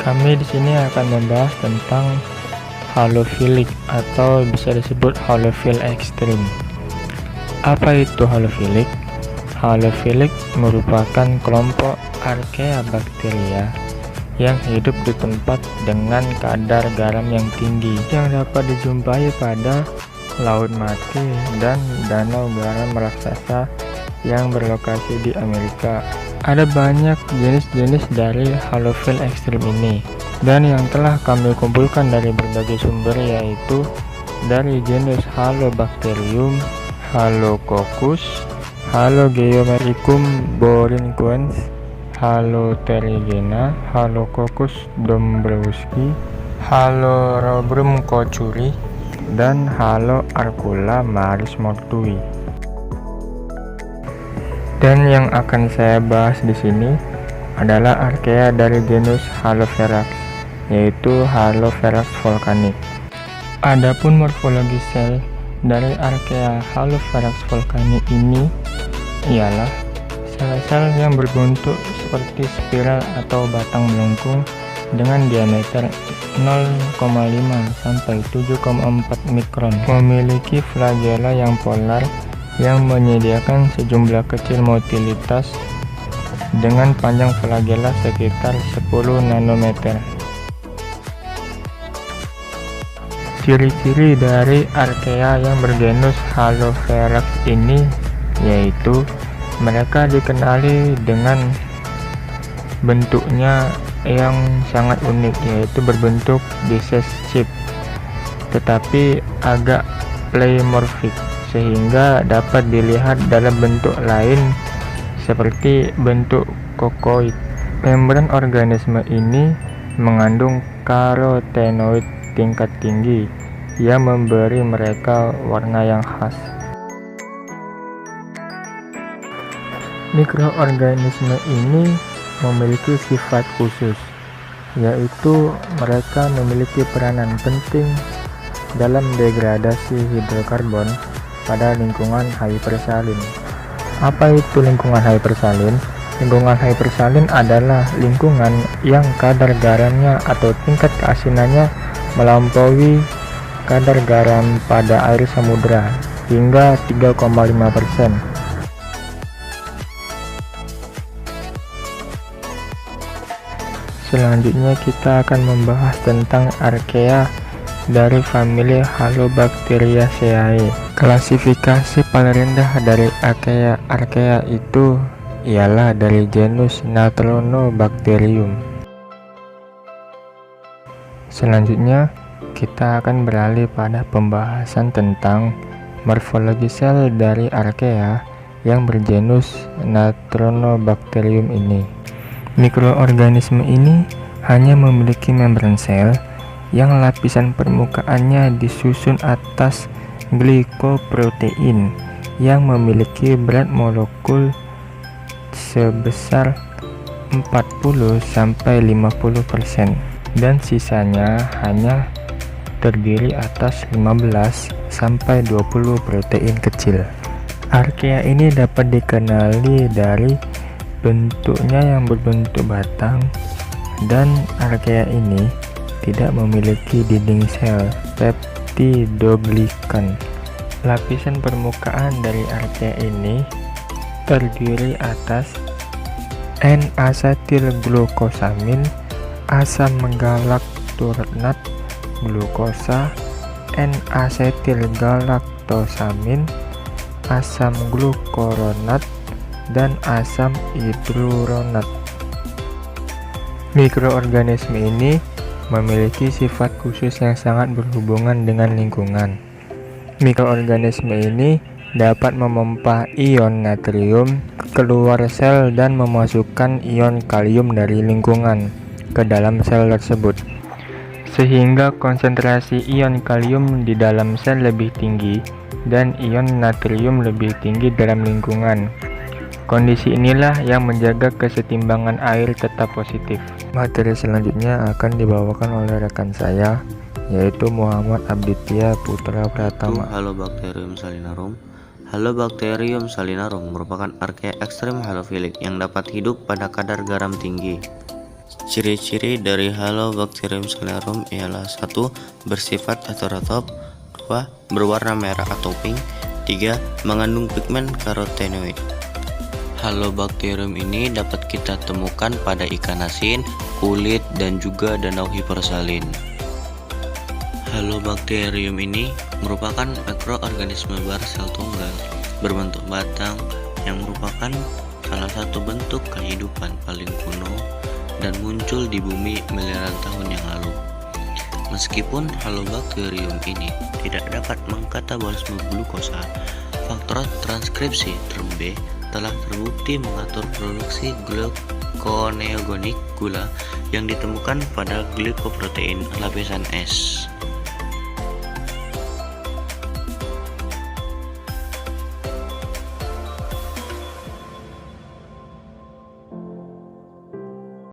Kami di sini akan membahas tentang halophilic atau bisa disebut halophil ekstrim. Apa itu halophilic? Halophilic merupakan kelompok Archaeabacteria yang hidup di tempat dengan kadar garam yang tinggi yang dapat dijumpai pada laut mati dan danau garam raksasa yang berlokasi di Amerika. Ada banyak jenis-jenis dari halophil ekstrim ini, dan yang telah kami kumpulkan dari berbagai sumber yaitu dari genus Halobacterium, Halococcus, Halogeomericum borinquens, Haloterigena, Halococcus dombrowski, Halorubrum kochuri, dan Haloarcula maris mortui. Dan yang akan saya bahas di sini adalah Archaea dari genus Halopherax, yaitu Halopherax volcanic. Adapun morfologi sel dari Archaea Halopherax volcanic ini ialah sel-sel yang berbentuk seperti spiral atau batang melengkung dengan diameter 0,5 sampai 7,4 mikron, memiliki flagella yang polar yang menyediakan sejumlah kecil motilitas dengan panjang flagella sekitar 10 nanometer. Ciri-ciri dari Archaea yang bergenus Halopherax ini yaitu mereka dikenali dengan bentuknya yang sangat unik, yaitu berbentuk disc shape tetapi agak pleomorphic, sehingga dapat dilihat dalam bentuk lain seperti bentuk kokoid. Membran organisme ini mengandung karotenoid tingkat tinggi yang memberi mereka warna yang khas. Mikroorganisme ini memiliki sifat khusus, yaitu mereka memiliki peranan penting dalam degradasi hidrokarbon pada lingkungan hypersalin. Apa itu lingkungan hypersalin? Lingkungan hypersalin adalah lingkungan yang kadar garamnya atau tingkat keasinannya melampaui kadar garam pada air samudra hingga 3,5%. Selanjutnya kita akan membahas tentang Archaea dari famili Halobacteriaceae. Klasifikasi paling rendah dari Archaea itu ialah dari genus Natronobacterium. Selanjutnya kita akan beralih pada pembahasan tentang morfologi sel dari Archaea yang bergenus Natronobacterium ini. Mikroorganisme ini hanya memiliki membran sel yang lapisan permukaannya disusun atas glikoprotein yang memiliki berat molekul sebesar 40-50% dan sisanya hanya terdiri atas 15-20 protein kecil. Archaea ini dapat dikenali dari bentuknya yang berbentuk batang, dan Archaea ini tidak memiliki dinding sel peptidoglikan. Lapisan permukaan dari Archaea ini terdiri atas N-asetilglukosamin, asam galakturonat, glukosa, N-asetilgalaktosamin, asam glukuronat, dan asam hidruronat. Mikroorganisme ini memiliki sifat khusus yang sangat berhubungan dengan lingkungan. Mikroorganisme ini dapat memompa ion natrium keluar sel dan memasukkan ion kalium dari lingkungan ke dalam sel tersebut, sehingga konsentrasi ion kalium di dalam sel lebih tinggi dan ion natrium lebih tinggi dalam lingkungan. Kondisi inilah yang menjaga kesetimbangan air tetap positif. Materi selanjutnya akan dibawakan oleh rekan saya, yaitu Muhammad Abditya Putra Pratama. Halobacterium salinarum. Halobacterium salinarum merupakan Archaea ekstrem halophilic yang dapat hidup pada kadar garam tinggi. Ciri-ciri dari Halobacterium salinarum ialah 1. Bersifat heterotop, 2. Berwarna merah atau pink, 3. Mengandung pigmen karotenoid. Halobacterium ini dapat kita temukan pada ikan asin, kulit, dan juga danau hipersalin. Halobacterium ini merupakan mikroorganisme bersel tunggal berbentuk batang yang merupakan salah satu bentuk kehidupan paling kuno dan muncul di bumi miliaran tahun yang lalu. Meskipun Halobacterium ini tidak dapat mengkatabolisme glukosa, faktor transkripsi term B telah terbukti mengatur produksi gluconeogenik gula yang ditemukan pada glikoprotein lapisan S.